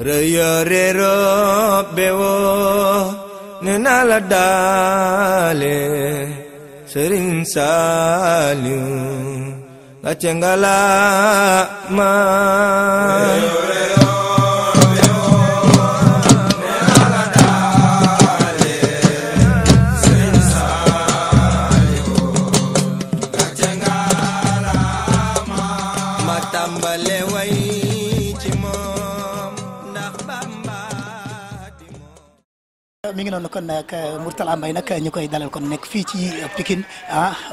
reyore bewo nena la dale Serigne Saliou gàcce ngalaama mi ngi noonu kon nag Mourtala Mbaye nag ñu koy dalal kon nekk fii ci Pikine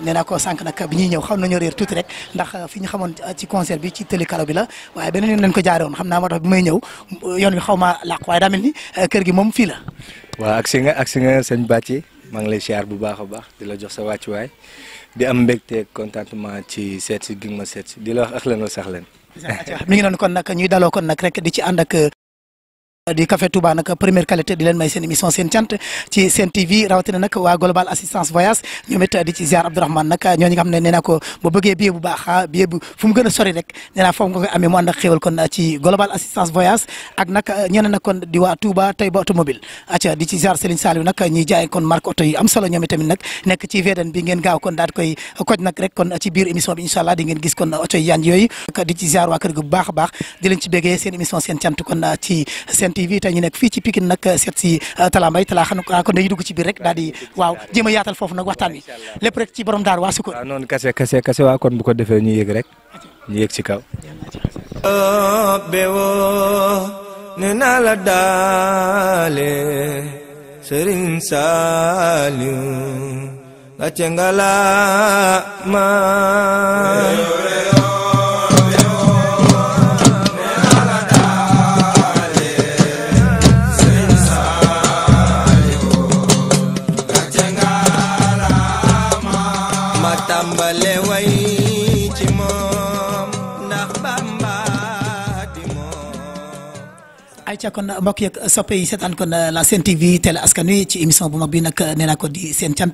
nee naa ko sànq nag bi ñuy ñëw xam nañoo réer tuuti rek ndax fi ñu xamoon ci concert bi ci tëli karo bi la waaye beneen yoon lañ ko jaare woon xam naa moo tax bi may ñëw yoon wi xaw ma làq waaye daa mel ni kër gi moom fii la. waaw agsi nga sëñ Bàcci maa ngi lay siyaar bu baax a baax di la jox sa wàccuwaay di am mbégte contentement ci seet si gi ma seet si di la wax axlan wa saxlan. mi ngi noonu kon nag ñuy daloo kon nag rek di ci ànd ak. di Café Touba nag première qualité di leen may seen émission seen cant ci seen TV rawatina nag waa Global Assistance Voyage ñoom it di ci ziar Abdourahmane nag ñooñu nga xam ne nee naa ko bu bëggee billet bu baax billet bu fu mu gën a sori rek nee naa foofu nga koy amee mu ànd ak xéwal kon ci Global Assistance Voyage ak nag ñeneen nag kon di waa Touba tey ba automobile acca di ci ziar Serigne Saliou nag ñuy jaay kon marque oto yi am solo ñoom itamit nag nekk ci VDN bi ngeen gaaw kon daal di koy koj nag rek kon ci biir émission bi incha allah di ngeen gis kon oto yi yanj yooyu di ci ziar waa kër gi bu baax a baax di leen ci béggee seen émission seen cant kon ci seen TV tey ñu nekk fii ci Pikine nag seet si Talla Mbaye Talla xam kon dañuy dugg ci biir rek daal di waaw jéem a yaatal foofu nag waxtaan wi lépp rek ci borom daar waa Sukkur. waaw noonu kase waa kon bu ko defee ñu yëg rek ñu yëg ci kaw. bewo nena la daale Serigne Saliou gàcce ngalaama ayca kon mbokk yeeg soppe yi seetaan kon la Sen TV télé askan wi ci émission bu mag bi nag nee naa ko di seen cant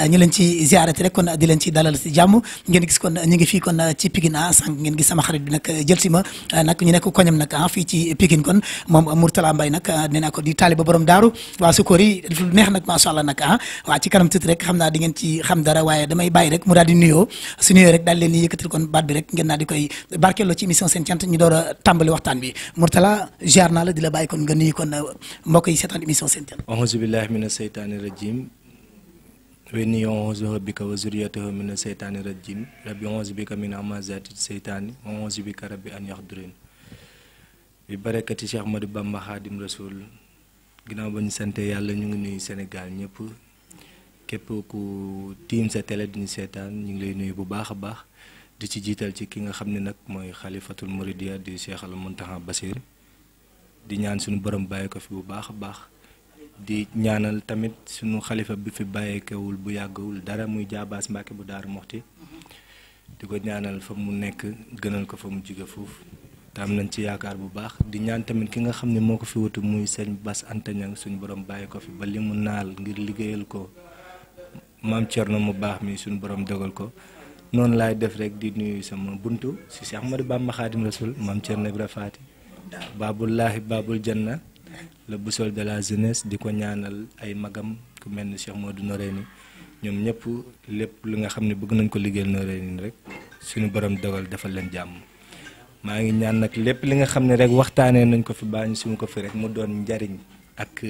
ñu leen ci ziarate rek kon di leen ci dalal si jàmm ngeen gis kon ñu ngi fii kon ci Pikine sànq ngeen gis sama xarit bi nag jël si ma nag ñu nekk koñam nag fii ci Pikine kon moom Mourtala Mbaye nag nee naa ko di taaliba borom daaru waa Sukkur yi def lu neex nag macha allah nag waa ci kanam tuuti rek xam naa di ngeen ci xam dara waaye damay bàyyi rek mu daal di nuyoo su nuyoo rek daal leen di yëkkatil kon baat bi rek ngeen naa di koy barkeeloo ci émission seen cant ñu door a tàmbali waxtaan bi Mourtala ziar naa la di la bàyyi kon nga nuyu kon mbokk yi seetaan émission seen cant. auzu billahi mina seytaani rajim wa inni auzu bika wa zurriyatahu mina seytaani rajim rabbi auzu bika min hamazati seytaani wa auzu bika rabbi an yaxdurin bi barakati Cheikh Ahmadou Bamba Khadim Rasoul ginnaaw ba ñu sante yàlla ñu ngi nuyu Sénégal ñëpp képp ku tiim sa télé di ñu seetaan ñu ngi lay nuyu bu baax a baax di ci jiital ci ki nga xam ne nag mooy xalifatul Mouridiya di Cheikh al Mountakha Bassir di ñaan suñu borom bàyyi ko fi bu baax a baax di ñaanal tamit suñu xalifa bi fi bàyyeekewul bu yàggawul dara muy jaabaas Mbàkke bu Daaru Moxti di ko ñaanal fa mu nekk gënal ko fa mu jóge foofu te am nañ ci yaakaar bu baax di ñaan tamit ki nga xam ne moo ko fi wutu muy sëñ Bass Anta Niang suñu borom bàyyi ko fi ba li mu naal ngir liggéeyal ko maam Thierno mu baax mi suñu borom dogal ko noonu laay def rek di nuyu sama buntu si Cheikh Ahmadou Bamba Khadim Rasoul maam Thierno Ibra Faati Babullahi Babul Janna le boussole de la jeunesse di ko ñaanal ay magam ku mel ni Cheikh Modou Noreyni ñoom ñëpp lépp lu nga xam ne bëgg nañ ko liggéeyal Noreyni rek suñu borom dogal defal leen jàmm maa ngi ñaan nag lépp li nga xam ne rek waxtaanee nañ ko fi baañ suñu ko fi rek mu doon njariñ ak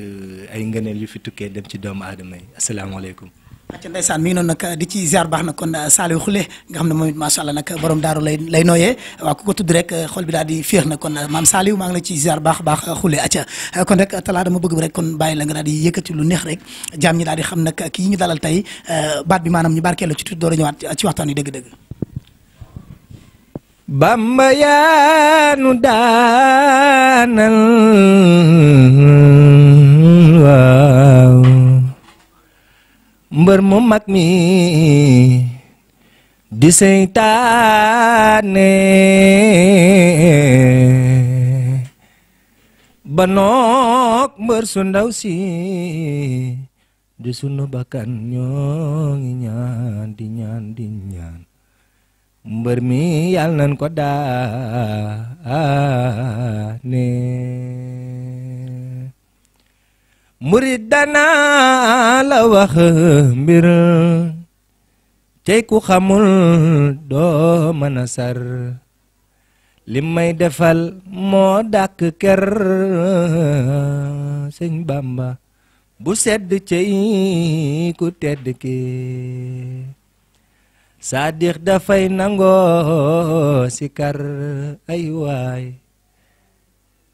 ay ngëneel yu fi tukkee dem ci doomu aadama yi asalaamaaleykum. acca ndeysaan mi ngi noonu nag di ci ziar baax na kon Saliou Khoule nga xam ne moom it macha allah nag borom daaru lay nooyee waaw ku ko tudd rek xol bi daal di féex na kon maam Saliou maa ngi la ci ziar baax Khoule acca kon rek Talla dama bëgg rek kon bàyyi la nga daal di yëkkati lu neex rek jaam ñi daal di xam nag kii ñu dalal tey baat bi maanaam ñu barkeelu ci tuuti door a ñëwaat ci waxtaan wi dëgg-dëgg. Bamba yaanu daanal waaw mbër mu mag mi di seytaane ba noog mbër su ndaw si di sunu bakkan ñoo ngi ñaan di ñaan mbër mi yàlla nañ ko daane murid dana la wax mbir tey ku xamul doo mën a sar li may defal moo dàkk ker sëñ Bamba bu sedd cey ku tedd ki Saadix dafay nangoo sikar ay waay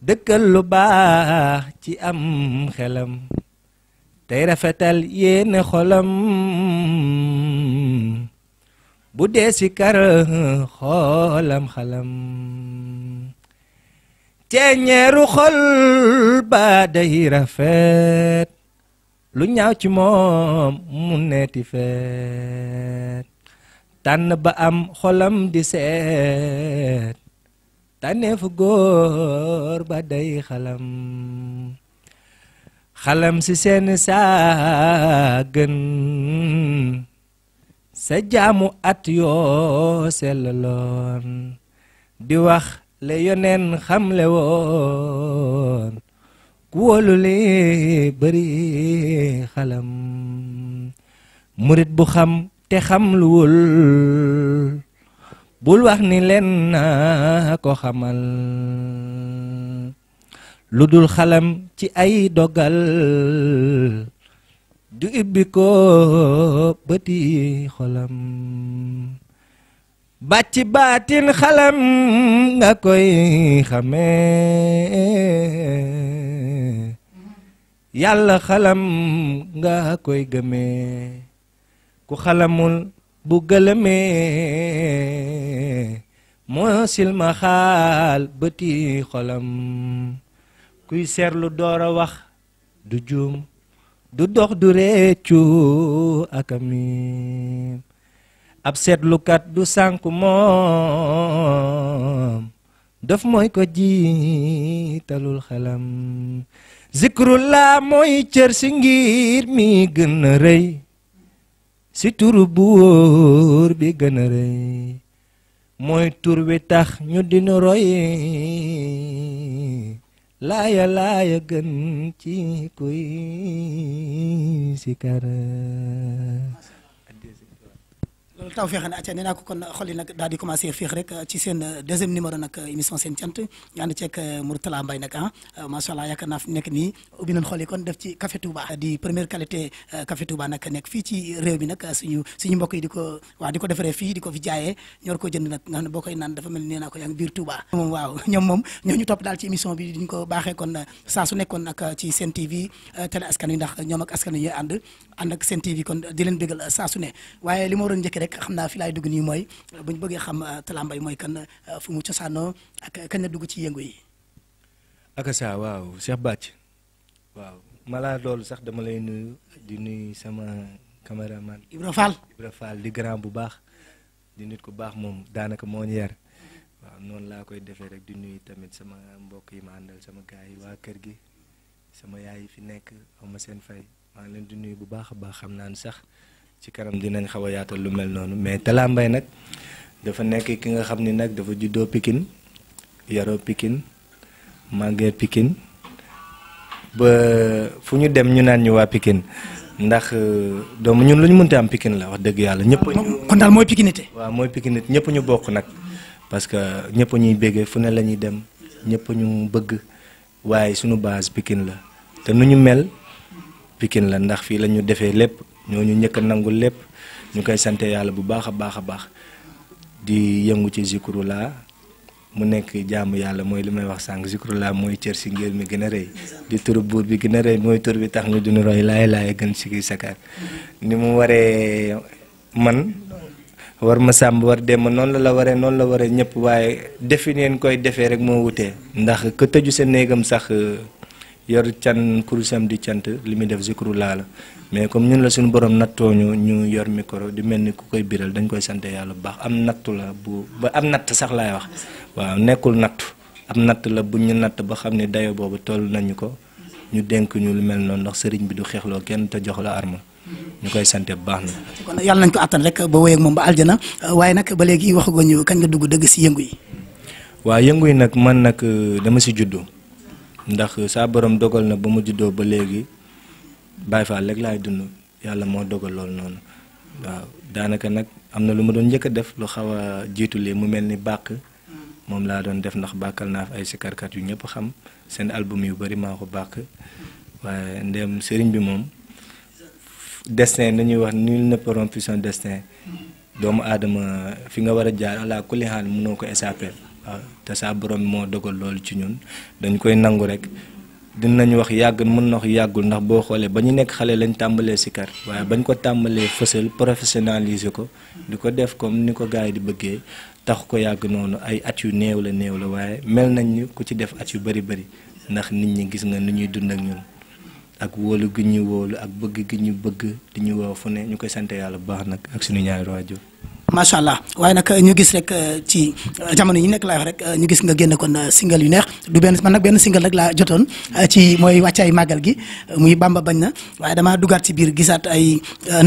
dëkkal lu baax ci am xelam tey rafetal yéene xolam bu dee sikar xoolam xalam ceeñeeru xol ba day rafet lu ñaaw ci moom mu neeti feet tànn ba am xolam di seet tànneefu góor ba day xalam xalam si seen saa gën sa jaamu at yoo sellaloon di wax le yoneen xamle woon ku wóolu li bëri xalam murit bu xam te xam luwul bul wax ni leen naa ko xamal lu dul xalam ci ay dogal du ibbi ko bëti xolam bàcc baatin xalam nga koy xamee yàlla xalam nga koy gëmee ku xalamul bu gëlëmee moo silma xaal bëti xolam kuy seerlu door a wax du juum du dox du réccu akamim ab seetlukat du sànku moom daf mooy ko jiitalul xelam zikrullah mooy cër si ngir mi gën a rëy si turu buur bi gën a rëy mooy tur wi tax ñu dina roy laaya laaya gën ci kuy sikar loolu taw feexe na acca nee naa ko kon xol yi nag daal di commencé féex rek ci seen deuxième numéro nag émission seen cant ñu ànd ceeg Mourtala Mbaye nag macha allah yaakaar naa fi nekk nii ubbi nañ xol yi kon def ci café Touba di première qualité café Touba nag nekk fii ci réew mi nag suñu mbokk yi di ko di ko defaree fii di ko fi jaayee ñor ko jënd nag nga xam ne boo koy naan dafa mel ni nee naa ko yaa ngi biir Touba moom waaw ñoom moom ñoo ñu topp daal ci émission bi diñ ko baaxee kon saa su nekkoon nag ci Sen TV télé askan wi ndax ñoom ak askan wi ñooy ànd ak Sen TV kon di leen bégal saa su ne waaye li ma waroon njëkk rek xam naa fi laay dugg nii mooy buñ bëggee xam Talla Mbaye mooy kan fu mu cosaanoo ak kañ la dugg ci yëngu yi. ak saa waaw Cheikh Bàcc waaw malaa loolu sax dama lay nuyu di nuyu sama caméraman Ibra Fall di grand bu baax di nit ku baax moom daanaka moo ñu yar waaw noonu laa koy defee rek di nuyu tamit sama mbokk yi ma àndal sama gars yi waa kër gi sama yaay yi fi nekk xaw ma seen fay maa ngi leen di nuyu bu baax a baax xam naa ne sax ci kanam dinañ xaw a yaatal lu mel noonu mais Talla Mbaye nag dafa nekk ki nga xam ni nag dafa juddoo Pikine yaroo Pikine màggee Pikine ba fu ñu dem ñu naan ñu waa Pikine ndax doomu ñun lu ñu mënti am Pikine la wax dëgg yàlla ñëpp kon daal mooy pikinité waaw mooy pikinité ñëpp ñu bokk nag parce que ñëpp ñuy béggee fu ne la ñuy dem ñëpp ñu bëgg waaye suñu base Pikine la te nu ñu mel Pikine la ndax fii la ñu defee lépp ñooñu ñëkk a nangul lépp ñu koy sante yàlla bu baax a baax a baax di yëngu ci zikrullah mu nekk jaamu yàlla mooy li may wax sànq zikrullah mooy cër si ngir mi gën a rëy di turu buur bi gën a rëy mooy tur bi tax ñu dunu roy laay laay gën si kii sakar ni mu waree man war ma sàmb war dem noonu la waree noonu la waree ñëpp waaye defi neen koy defee rek moo wutee ndax ka tëju sa néegam sax yor can kurusam di cant li muy def zikrullah la mais comme ñun la suñu borom nattoo ñu yor micro di mel ni ku koy biral dañ koy sante yàlla bu baax am nattu la bu ba am natt sax laay wax waaw nekkul nattu am natt la bu ñu natt ba xam ne dayo boobu toll nañu ko ñu dénk ñu lu mel noonu ndax sëriñ bi du xeexloo kenn te jox la arma ñu koy sante bu baax na. kon yàlla nañ ko attan rek ba wéy ak moom ba aljana waaye nag ba léegi waxaguñu kañ nga dugg dëgg si yëngu yi. waaw yëngu yi nag man nag dama si juddu ndax saa borom dogal na ba mu juddoo ba léegi Baye Fall rek laay dund yàlla moo dogal loolu noonu waaw daanaka nag am na lu ma doon njëkk a def lu xaw a jiitu lii mu mel ni bàq moom laa doon def ndax bàkkal naa fi ay sikarkat yu ñëpp xam seen album yu bari maa ko bàq waaye ndem sëriñ bi moom destin dañuy wax nul ne peut rompre son destin doomu aadama fi nga war a jaar ala kulli haal mënoo ko échapper waaw te saa borom moo dogal loolu ci ñun dañ koy nangu rek dinañ wax yàgg mën na wax yàggul ndax boo xoolee ba ñu nekk xale lañ tàmbalee sikar waaye bañ ko tàmbalee fësal professionnaliser ko di ko def comme ni ko gars yi di bëggee tax ko yàgg noonu ay at yu néew la waaye mel nañ ni ku ci def at yu bari ndax nit ñi gis nga ni ñuy dund ak ñun ak wóolu gi ñu wóolu ak bëgg gi ñu bëgg di ñu woo fu ne ñu koy sant yàlla bu baax nag ak suñu ñaari waajur macha allah waaye nag ñu gis rek ci jamono yi nekk laa wax rek ñu gis nga génn kon single yu neex du benn man nag benn single rek laa jotoon ci mooy wàccaay màggal gi muy Bamba bañ na waaye damaa dugaat ci biir gisaat ay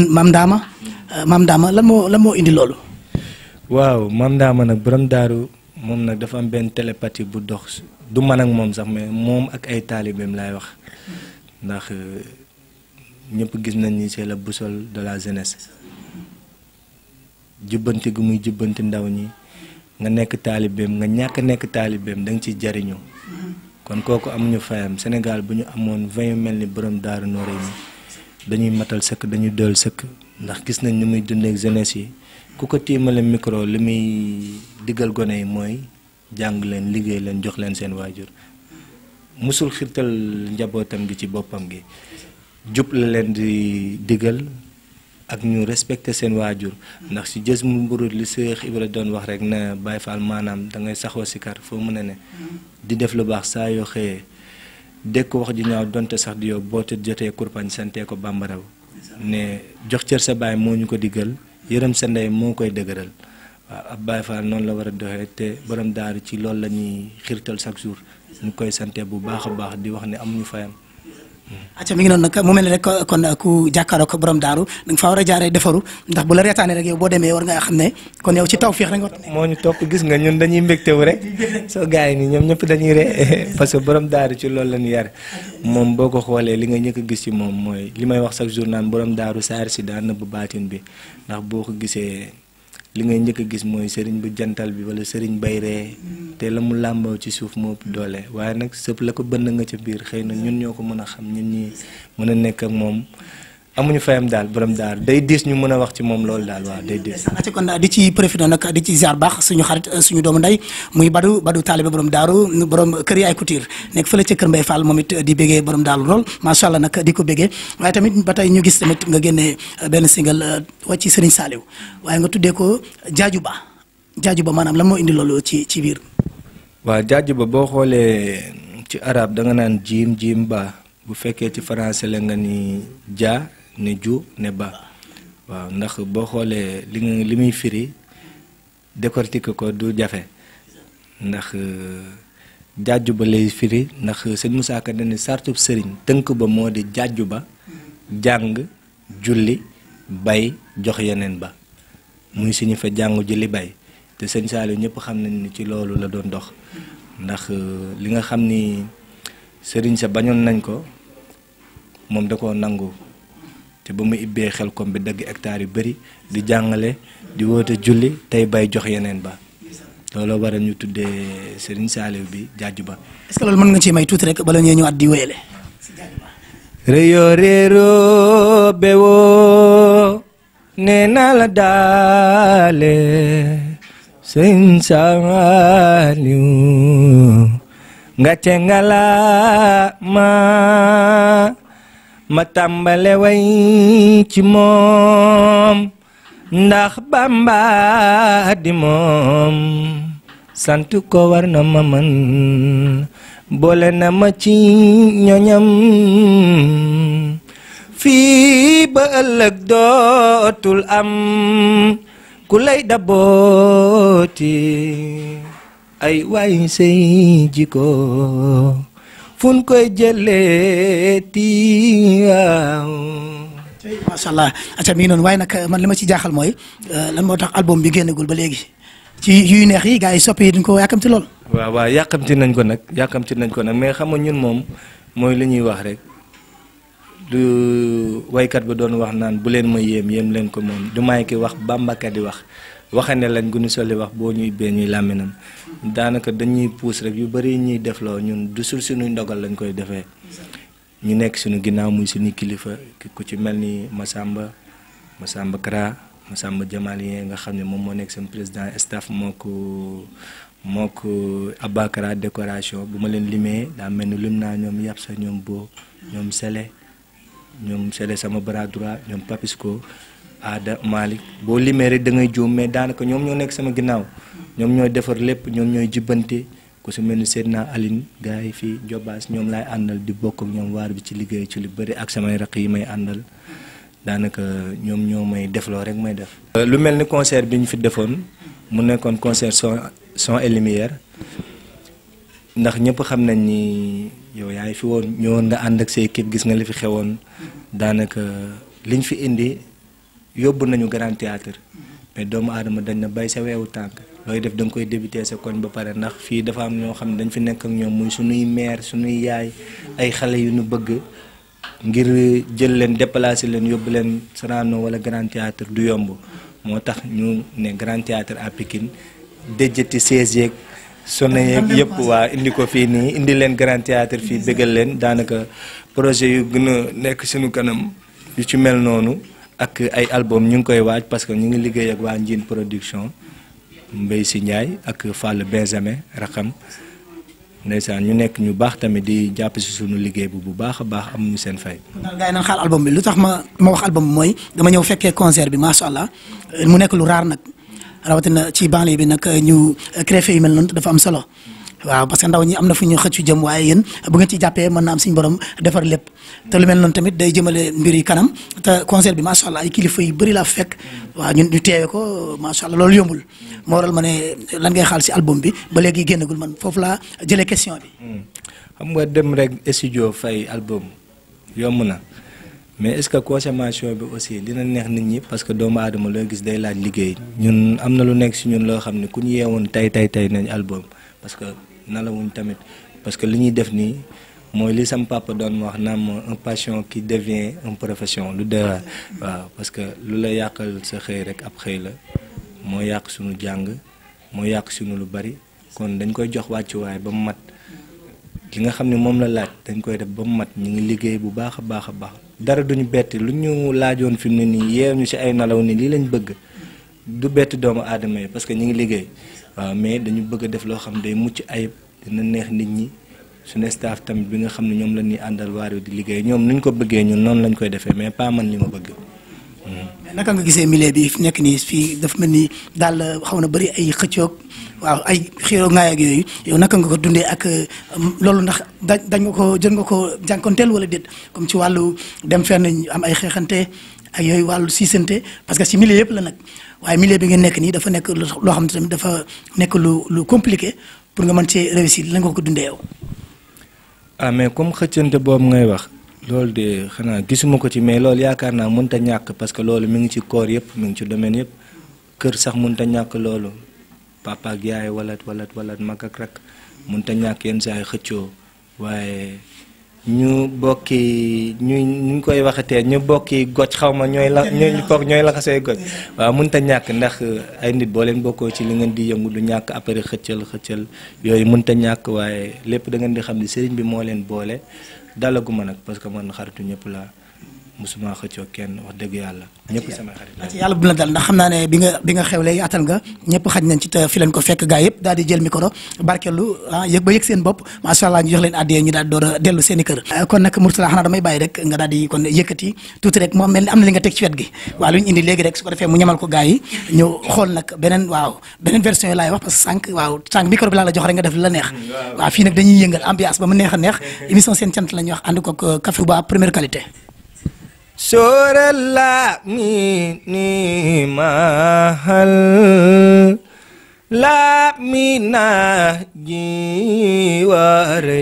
Mam Ndaama lan moo indi loolu. waaw Mam Ndaama nag borom daaru moom nag dafa am benn télépathie bu dox du man ak moom sax mais moom ak ay taalibeem laay wax ndax ñëpp gis nañ ni c'est la boussole de la jeunesse. jubbanti gu muy jubbanti ndaw ñi nga nekk taalibeem nga ñàkk nekk taalibeem da nga ciy jariñu kon kooku amuñu fayam Sénégal bu ñu amoon 20 mel ni borom daaru nooré ni dañuy matal sëkk dañuy dool sëkk ndax gis nañ ni muy dundeek jeunesse yi ku ko tiimale micro li muy digal gone yi mooy jàng leen liggéey leen jox leen seen waajur musul xirtal njabootam gi ci boppam gi jub la leen di digal ak ñu respecté seen waajur ndax si jës mu mburut li Seex Ibra doon wax rek na Baye Fall maanaam da ngay saxoo sikar foo mën a ne di def lu baax saa yoo xëyee dégg ko wax ju ñaaw donte sax di yow boo te jotee kurpañ santee ko bambaraw ne jox cër sa baay moo ñu ko diggal yërëm sa ndey moo koy dëgëral waaw ab Baye Fall noonu la war a doxee te borom daaru ci loolu la ñuy xirtal chaque jour ñu koy sante bu baax a baax di wax ne amuñu fayam. acca mi ngi noonu nag mu mel ne rek kon ku jàkkaaroo ko borom daaru da nga faa war a jaaree defaru ndax bu la reetaanee rek yow boo demee war nga xam ne kon yow ci tawfeex rek nga. moo ñu topp gis nga ñun dañuy mbégtewu rek soo gars yi nii ñoom ñëpp dañuy ree parce que borom daaru ci loolu la ñu yar moom boo ko xoolee li nga ñëkk a gis ci moom mooy li may wax chaque jour naan borom daaru saar si daan nëbb baatin bi ndax boo ko gisee li ngay njëkk a gis mooy sëriñ bu jantal bi wala sëriñ bay ree te la mu làmboo ci suuf moo ëpp doole waaye nag sëpp la ko bënn nga ca biir xëy na ñun ñoo ko mën a xam ñun ñi mën a nekk ak moom amuñu fayam daal borom daar day diis ñu mën a wax ci moom loolu daal waaw day diis. acca kon di ci profité nag di ci ziar baax suñu xarit suñu doomu ndey muy Badu taalibe borom daaru borom kër yaay Couture nekk fële ca kër Mbay Fall moom it di béggee borom daaru lool macha allah nag di ko béggee waaye tamit ba tey ñu gis tamit nga génnee benn single wàcc ci Serigne Saliou waaye nga tuddee ko jaaju ba maanaam lan moo indi loolu ci biir. waaw jaaju ba boo xoolee ci arab da nga naan jiim ba bu fekkee ci français la nga ni ja ne ju ne ba waaw ndax boo xoolee li muy firi décortiquer ko du jafe ndax jaaju ba lay firi ndax sëñ Moussa Ka dañu sartub sëriñ tënk ba moo di jaaju ba jàng julli bay jox yeneen ba muy suñu fa jàng julli bay te sëñ Saliou ñëpp xam nañ ni ci loolu la doon dox ndax li nga xam ni sëriñ sa bañoon nañ ko moom da koo nangu te ba mu ibbee xel kom bi dagg hectare yu bëri di jàngale di woote julli tey bay jox yeneen ba looloo waral ñu tuddee Serigne Saliou bi jaaju ba. est-ce que loolu mën nga ci may tuuti rek bala ñuy ñëwaat di wéyale. réyo réero bewoo nee na la daale Serigne Saliou nga ce ngala ma tàmbale way ci moom ndax Bamba di moom sant ko war na ma man boole na ma ci ñoñam fii ba ëllëg dootul am ku lay dabooti ay waay say jiko fun koy jëlee waaw. macha allah acca mi ngi noonu waaye nag man li ma ci jaaxal mooy lan moo tax album bi génnagul ba léegi ci yuy neex yi gars yi soppi yi dañ ko yàkkamti lool. waaw yàkkamti nañ ko nag mais xam nga ñun moom mooy li ñuy wax rek lu waykat ba doon wax naan bu leen ma yéem leen ko moom du may ki wax bàmbaka di wax waxane lañ gu ñu soli wax boo ñuy bee ñuy làmminam daanaka dañuy puus rek yu bari ñuy defloo ñun du sul suñuy ndogal lañ koy defee ñu nekk suñu ginnaaw muy suñu kilifa ku ci mel ni Massamba Kara Massamba Jamalien nga xam ne moom moo nekk seen président staff moo ko Abakara décoration bu ma leen limee daa mel ni lim naa ñoom yàpp sa ñoom boo ñoom Sele sama bras droit ñoom Papisco Aada Malick boo limee rek da ngay juum mais daanaka ñoom ñoo nekk sama ginnaaw ñoom ñooy defar lépp ñoom ñooy jibbante ku su mel ni Seydina Aline gars yi fii Jobaas ñoom laay àndal di bokk ak ñoom waar bi ci liggéey ci lu bëri ak samay raq yi may àndal daanaka ñoom ñoo may defloo rek may def. lu mel ni concert bi ñu fi defoon mu nekkoon concert son et lumière ndax ñëpp xam nañ ni yow yaay fi woon ñëwoon nga ànd ak say équipe gis nga li fi xewoon daanaka liñ fi indi yóbbu nañu Grand Théâtre mais doomu aadama dañ na bay sa weewu tànk looy def da nga koy débuter sa koñ ba pare ndax fii dafa am ñoo xam ne dañ fi nekk ak ñoom muy suñuy mère suñuy yaay ay xale yu ñu bëgg ngir jël leen déplacer leen yóbbu leen Sorano wala Grand Théâtre du yomb moo tax ñu ne Grand Théâtre à Pikine déjjati 16 yeeg sonné yeeg yëpp waa indi ko fii nii indi leen Grand Théâtre fii bëggal leen daanaka projet yu gën a nekk suñu kanam yu ci mel noonu ak ay album ñu ngi koy waaj parce que ñu ngi liggéey ak waa Njiin production Mbaye si Ndiaye ak Fall Benjamin rakam ndeysaan ñu nekk ñu baax tamit di jàpp si suñu liggéey bu baax a baax amuñu seen fay. daal gars yi naan xaal album bi lu tax ma wax album bi mooy dama ñëw fekkee concert bi macha allah mu nekk lu raar nag rawatina ci banlieue bi nag ñu créé yu mel noonu dafa am solo. waaw parce que ndaw ñi am na fu ñu xëccu jëm waaye yéen bu ngeen ci jàppee mën na am suñu borom defar lépp te lu mel noonu tamit day jëmale mbir yi kanam te concert bi macha allah ay kilifa yu bëri laa fekk waaw ñun ñu teewee ko macha allah loolu yombul moo waral ma ne lan ngay xaal si album bi ba léegi génnagul man foofu laa jëlee question bi. xam nga dem rek studio fay album yomb na mais est-ce que consommation bi aussi dina neex nit ñi parce que doomu aadama loo gis day laaj liggéey ñun am na lu nekk si ñun loo xam ne ku ñu yeewoon tey nañ album parce que nalawuñ tamit parce que li ñuy def nii mooy li sam papa doon wax naam un passion qui devient une profession lu dee waaw parce que lu la yàqal sa xëy rek ab xëy la moo yàq suñu jàng moo yàq suñu lu bari kon dañ koy jox wàccuwaay ba mu mat li nga xam ne moom la laaj dañ koy def ba mu mat ñu ngi liggéey bu baax a baax a baax dara duñu bett lu ñu laajoon fi mu ne nii yeew ñu ci ay nalaw ni lii lañ bëgg du bett doomu aadama yi parce que ñu ngi liggéey waaw mais dañu bëgg a def loo xam day mucc ayib dina neex nit ñi suñu staff tamit bi nga xam ne ñoom la ñuy àndal waar di liggéey ñoom nuñ ko bëggee ñun noonu lañ koy defee mais pas man li ma bëgg. naka nga gisee milieu bi fi nekk nii fii dafa mel ni daal xaw na bëri ay xëccoog waaw ay xiiroo ngaay ak yooyu yow naka nga ko dundee ak loolu ndax dañ nga ko jot nga ko jànkonteel wala déet comme ci wàllu dem fenn am ay xeexante ak yooyu wàllu siisante parce que ci milieu yëpp la nag waaye milieu bi ngeen nekk nii dafa nekk loo xam ne tamit dafa nekk lu compliqué pour nga mën cee réussir la nga ko dundee yow. ah mais comme xëccante boobu ngay wax loolu de xanaa gisuma ko ci mais loolu yaakaar naa mënut a ñàkk parce que loolu mi ngi ci corps yëpp mi ngi ci domaine yëpp kër sax mënut a ñàkk loolu papa ak yaay walat mag ak rak mënut a ñàkk yenn saa yi xëccoo waaye ñu bokki ñu koy waxatee ñu bokki goj xaw ma ñooy laxasee goj waaw mënut a ñàkk ndax ay nit boo leen bokkoo ci li ngeen di yëngu du ñàkk après xëccal yooyu mënut a ñàkk waaye lépp da ngeen di xam ne sëriñ bi moo leen boole dalaguma nag parce que man xaritu ñëpp laa musuma xëccoo kenn wax dëgg yàlla ñëpp sama xarit la. yàlla bu la dal ndax xam naa ne bi nga xewlee yaatal nga ñëpp xaj nañ ci te fi leen ko fekk gaa yëpp daal di jël micro barkeelu yëg ba yëg seen bopp macha allah ñu jox leen addiyee ñu daal door a dellu seen i kër. kon nag Mourtalla xanaa damay bàyyi rek nga daal di kon yëkkati tuuti rek moom mel ni am na li nga teg ci wet gi waaw lu ñu indi léegi rek su ko defee mu ñamal ko gaa yi ñu xool nag beneen version yi laay wax parce que sànq micro bi laa la jox rek nga def la neex waaw fii nag dañuy yëngal ambiance ba mu neex a neex émission seen cant la ñuy wax ànd ko Café Touba première qualité. Sorella ni mahal la mina jiware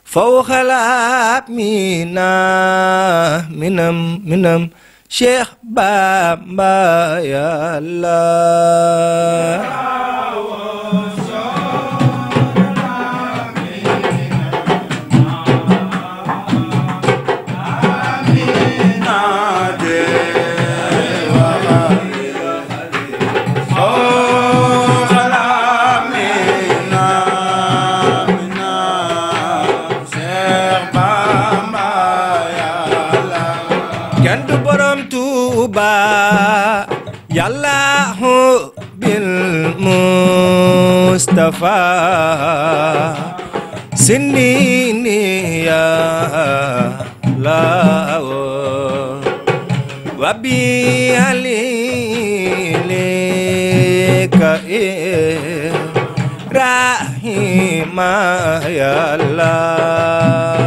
fawkhala mina minam Cheikh Bamba ya Allah yallahu bil mustafa sinini ya Allah wa bi alilika rahima ya Allah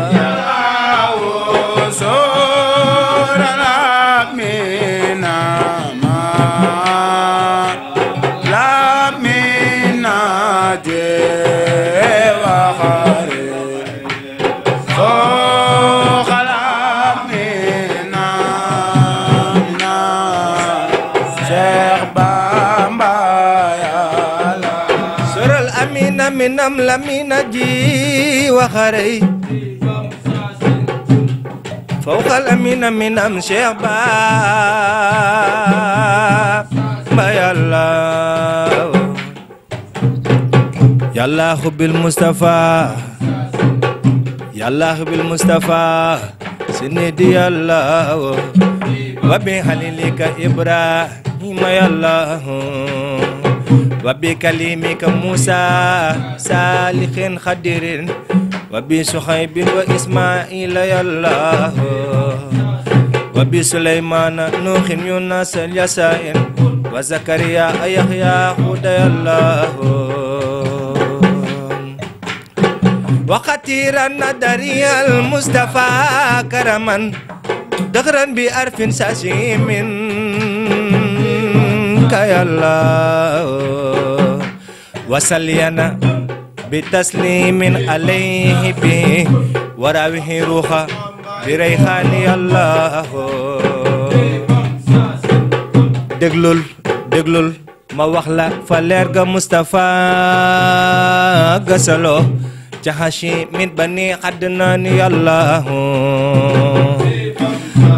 minam lamina ji waxarey fawqal amina minam Cheikh Bamba yàlla bil Mustafa yàlla bil Mustafa sinidi yàlla wa bi halilika Ibrahima yàlla wa bi kalimika Musa salihin khadirin wa bi Suhaybin wa Ismaila yallah wa bi Sulaymana Nuhin Yunus Yasain wa Zakaria Yahya Huda yallah wa khatiran nadari al Mustafa karaman dakhran bi arfin sasimin kayallah wasaliyana bitaslimin alayhi bi warawihi ruha birayhani Allah déglul ma wax la fa leer ga Mustafa gasalo jahashi min bani adnani Allah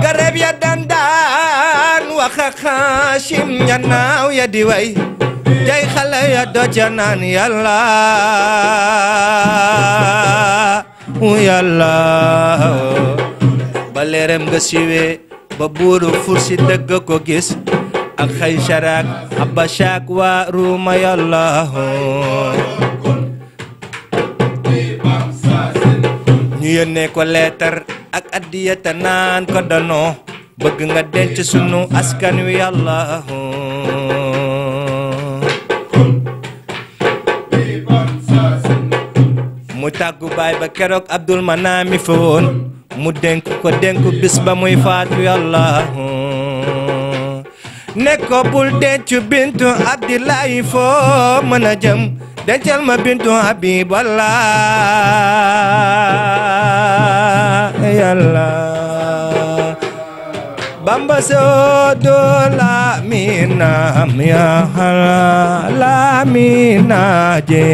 garab ya dandan waxa Hashim ñanaaw ya di way jay xale ya dojanan yàlla yàlla ba leeram nga siwe ba buuru fursi dëgg ko gis ak Xaysarak Abashak wa Ruma yàlla ñu yónnee ko leetar ak addiyata naan ko danoo bëgg nga denc sunu askan wi yàlla mu tàggu baay ba keroog Abdul Manami fa woon mu dénk ko bis ba muy faatu yàlla ne ko bul denc bintu Abdillahi foo mën a jëm dencal ma bintu Habiballah yàlla Bamba sodo la minam ya hala la mina je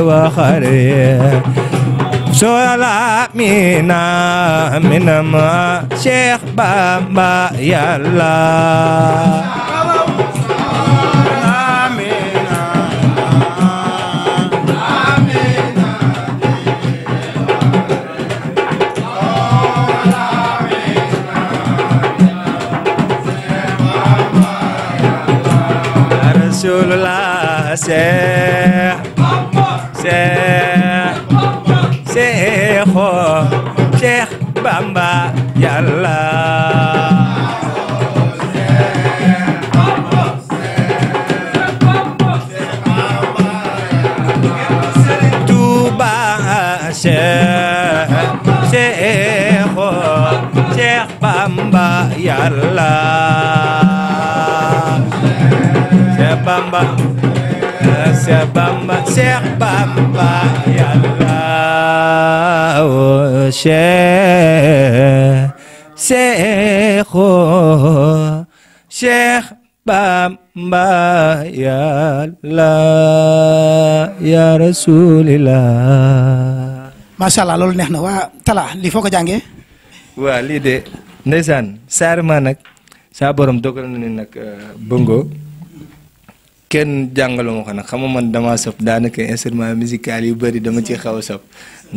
wa khare so la mina minam Cheikh Bamba ya Allah Rasulullah Cheikh Bamba yàlla Touba Cheikh Bamba yàlla Cheikh Bamba yàlla Cheikh Bamba yàlla ya Rasulillah. macha allah loolu neex na waa Talla lii foo ko jàngee. waa lii de ndeysaan saarma nag saa borom dogal na ni nag bongo kenn jàngaloo ma ko nag xam nga man dama sopp daanaka instrument musical yu bëri dama ci xaw a sopp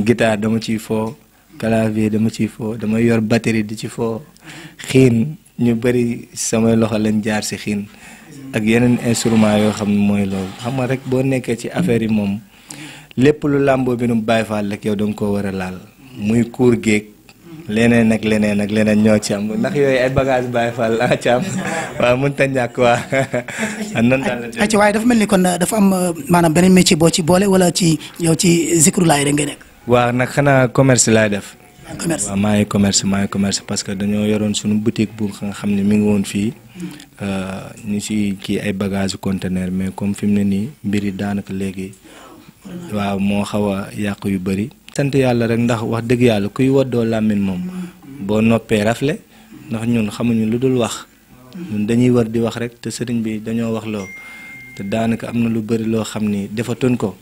guitare dama ciy foo clavier dama ciy foo dama yor batterie di ci foo xiin ñu bëri samay loxo lañ jaar si xiin ak yeneen instrument yoo xam ne mooy loolu xam nga rek boo nekkee ci affaire yi moom lépp lu làmboo bi nu Baye Fall rek yow da nga koo war a laal muy kuur géeg leneen ak leneen ñoo ci am ndax yooyu ay bagage Baye Fall la ci am waaw mënut a ñàkk waa nan daal la ci waaye dafa mel ni kon dafa am maanaam beneen métier boo ci boole wala ci yow ci Zikroullahi rek ngay nekk. waaw nag xanaa commerce laay def. commerce waaw maa ngi commerce parce que dañoo yoroon suñu boutique bu nga xam ne mi ngi woon fii ñu si kii ay bagage conteneur mais comme fi mu ne nii mbir yi daanaka léegi waaw moo xaw a yàq yu bëri. sant yàlla rek ndax wax dëgg yàlla kuy woddoo làmmiñ moom boo noppee rafle ndax ñun xamuñu lu dul wax ñun dañuy war di wax rek te sëriñ bi dañoo wax loo te daanaka am na lu bëri loo xam ni defatuñ ko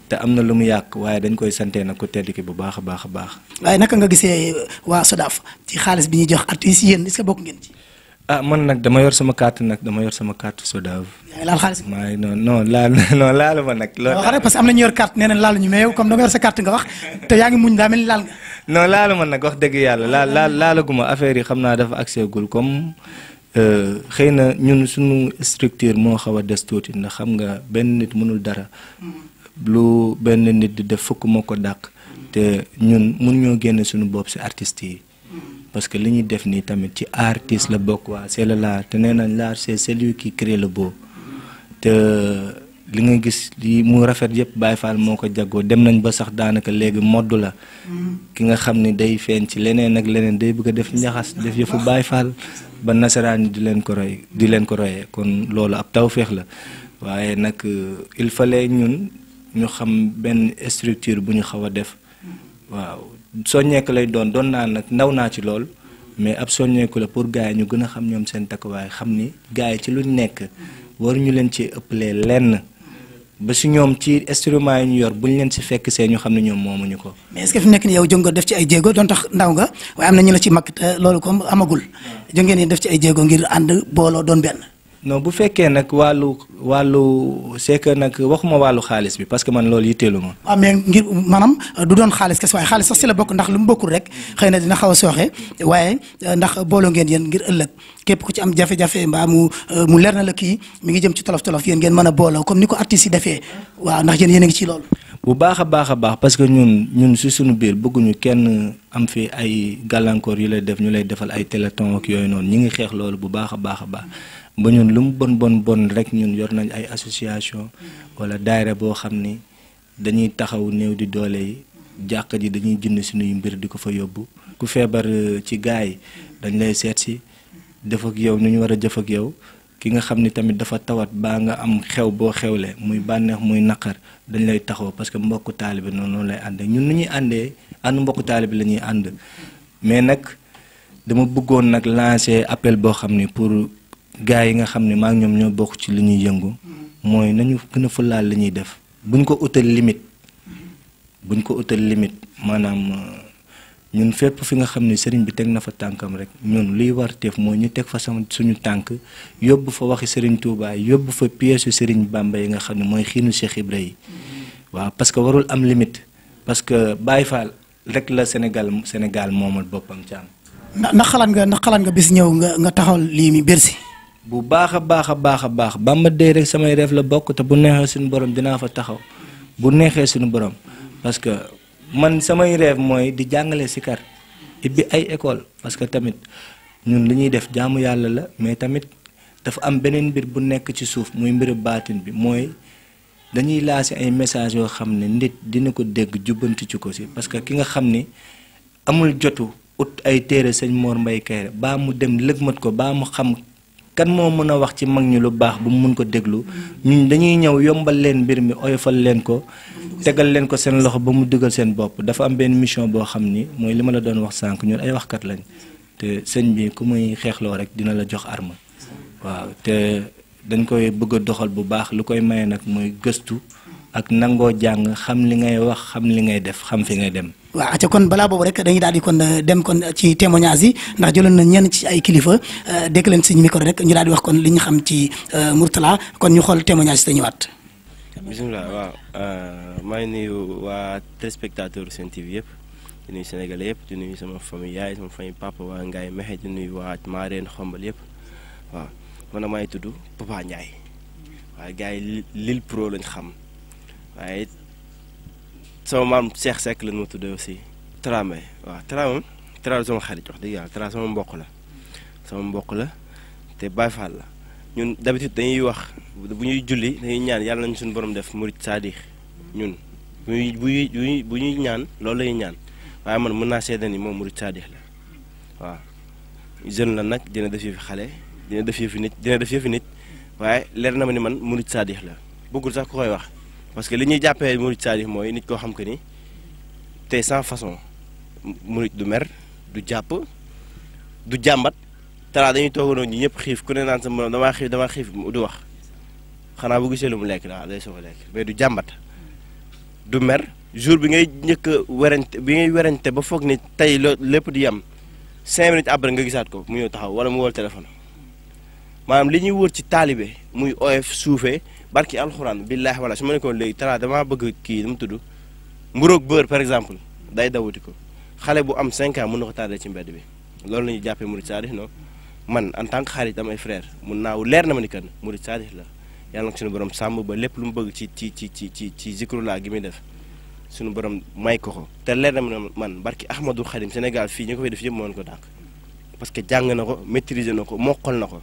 te am na lu mu yàq waaye dañ koy santee nag ku tedd ki bu baax a baax a baax. waaye naka nga gisee waa SODAV ci xaalis bi ñuy jox artistes yéen est-ce que bokk ngeen ci. ah man nag dama yor sama carte SODAV. yaa ngi laal xaalis bi. maa ngi non laalu ma nag. loolu xare parce que am na ñu yor carte nee nañ laaluñu mais yow comme da nga yor sa carte nga wax te yaa ngi muñ daa mel ni laal nga. non laalu ma nag wax dëgg yàlla laalaguma affaire yi xam naa dafa accès gul comme xëy na ñun suñu structure moo xaw a des tuuti ndax xam nga benn nit mënul dara. lu benn nit di def fukk moo ko dàq. te ñun mënuñoo génne suñu bopp si artistes yi. parce que li ñuy def nii tamit ci artiste la bokk waa c'est le l'art te nee nañ l'art c'est celui qui crée le beau te li nga gis li mu rafet yëpp Baye Fall moo ko jagoo dem nañ ba sax daanaka léegi modd la ki nga xam ni day feeñ ci leneen ak leneen day bëgg a def njaxas def yëfu Baye Fall ba nasaraan yi di leen ko royee kon loolu ab tawféex la waaye nag il fallait ñun ñu xam benn structure bu ñu xaw a def waaw soññeeku lay doon naa nag ndaw naa ci lool mais ab soññeeku la pour gars yi ñu gën a xam ñoom seen takkuwaay xam ni gars yi ci luñ nekk waruñu leen ci ëppalee lenn ba si ñoom ci instruments yi ñu yor buñ leen si fekk see ñu xam ne ñoom moomuñu ko. mais est-ce que fi mu nekk nii yow jóg nga def ci ay jéego doon tax ndaw nga waaye am na ñu la ci mag te loolu comme amagul jóg ngeen def ci ay jéego ngir ànd booloo doon benn. non bu fekkee nag wàllu c'est que nag waxuma wàllu xaalis bi parce que man loolu yitteelu ma. waaw mais ngir maanaam du doon xaalis kese waaye xaalis sax si la bokk ndax lu mu bokkul rek xëy na dina xaw a sooxe waaye ndax booloo ngeen yéen ngir ëllëg képp ku ci am jafe-jafe mbaa mu leer na la kii mi ngi jëm ci tolof-tolof yéen ngeen mën a booloo comme ni ko artistes yi defee waaw ndax yéen a ngi ci loolu. bu baax a baax parce que ñun si suñu biir bëgguñu kenn am fi ay gàllankoor yu lay def ñu lay defal ay téléthon ak yooyu noonu ñi ngi xeex loolu bu baax a baax ba ñun lu mu bon rek ñun yor nañ ay association wala daayira boo xam ni dañuy taxaw néew di doole yi jàq ji dañuy jënd suñuy mbir di ko fa yóbbu ku feebar ci gaay yi dañ lay seet si def ak yow ni ñu war a jëf ak yow ki nga xam ni tamit dafa tawat baa nga am xew boo xewle muy bànneex muy naqar dañ lay taxaw parce que mbokku taalibe noonu lay ànd ñun nu ñuy àndee ànd mbokku taalibe la ñuy ànd mais nag dama bëggoon nag lancer appel boo xam ni pour gaa yi nga xam ne maa ngi ñoom ñoo bokk ci li ñuy yëngu mooy nañu gën a fulaal li ñuy def buñ ko utal limite maanaam ñun fépp fi nga xam ne sëriñ bi teg na fa tànkam rek ñun liy war teef mooy ñu teg fa suñu tànk yóbbu fa waxi sëriñ Touba yóbbu fa pièce sëriñ Bamba yi nga xam ne mooy xiinu Cheikh Ibra yi waaw parce que warul am limite parce que Baye Fall rek la Sénégal moomal boppam ci am. ndax xalaat nga bis ñëw nga taxawal lii mi Bercy. bu baax a baax Bamba dee rek samay reef la bokk te bu neexee suñu borom dinaa fa taxaw bu neexee suñu borom parce que man samay reef mooy di jàngale sikar ibbi ay école parce que tamit ñun li ñuy def jaamu yàlla la mais tamit dafa am beneen mbir bu nekk ci suuf muy mbiru baatin bi mooy dañuy laase ay message yoo xam ne nit dina ko dégg jubbanti ci ko si parce que ki nga xam ni amul jotu ut ay téere sëñ Mor Mbaye Kayre baa mu dem lëgmat ko baa mu xam kan moo mën a wax ci mag ñi lu baax bu mu mun ko déglu ñun dañuy ñëw yombal leen mbir mi oyofal leen ko tegal leen ko seen loxo ba mu dugal seen bopp dafa am benn mission boo xam ni mooy li ma la doon wax sànq ñun ay waxkat lañ te sëñ bi ku muy xeexloo rek dina la jox arme waaw te dañ koy bëgg a doxal bu baax lu koy maye nag mooy gëstu ak nangoo jàng xam li ngay wax xam li ngay def xam fi ngay dem. waaw acca kon balaa boobu rek dañuy daal di kon dem kon ci témoignage yi ndax jëloon na ñenn ci ay kilifa dégg leen suñu micro rek ñu daal di wax kon li ñu xam ci Mourtalla kon ñu xool témoignage te ñëwaat. bisimilah waaw maa ngi nuyu waa téléspectateur Sen TV yëpp di nuyu Sénégalais yëpp di nuyu sama famille yaay sama famille papa waa Ngaye Mexe di nuyu waa Maareen Xombal yëpp waaw man nag maa ngi tudd Papa Ndiaye waaye gars yi Lil Pro lañ xam waaye sama maam Cheikh Seck lañ ma tuddee aussi. Tra Mbaye waaw Tra moom Tra sama xarit wax dëgg yàlla Tra sama mbokk la te Baye Fall la ñun d'habitude dañuy wax bu ñuy julli dañuy ñaan yàlla nañu suñu borom def murid saadix ñun bu ñuy ñaan loolu lay ñaan waaye man mën naa seede ni moom murid saadix la waaw jeune la nag dina def yëfi xale dina def yëfi nit waaye leer na ma ni man murid saadix la bëggul sax ku koy wax parce que li ñuy jàppee murid saadix mooy nit koo xam que ni te sans façon murid du mer du jàpp du jàmbat Tra dañuy toogandoo ñi ñëpp xiif ku ne naan sa morom damaa xiif du wax xanaa bu gisee lu mu lekk daal day soog a lekk mais du jàmbat du mer jour bi ngay njëkk a werante ba foog ni tey lépp di yam 5 minutes après nga gisaat ko mu ñëw taxaw wala mu wol téléphone maanaam li ñuy wër ci taalibe muy oyof suufee barki alxuraan billaahi wala su ma nekkoon léegi Tra damaa bëgg kii dama tudd mburoog beurre par exemple day dawuti ko xale bu am 5 ans mën na ko tardé ci mbedd bi loolu la ñuy jàppee murid saadix non man en tant que xarit am ay frère mun naaw leer na ma ni kan murid saadix la yàlla nag suñu borom sàmm ba lépp lu mu bëgg ci zikrullah gi muy def suñu borom may ko te leer na ma man barki Ahmadou Khadim Sénégal fii ñu ko fay def yëpp moo ko dàq parce que jàng na ko maîtriser na ko mokkal na ko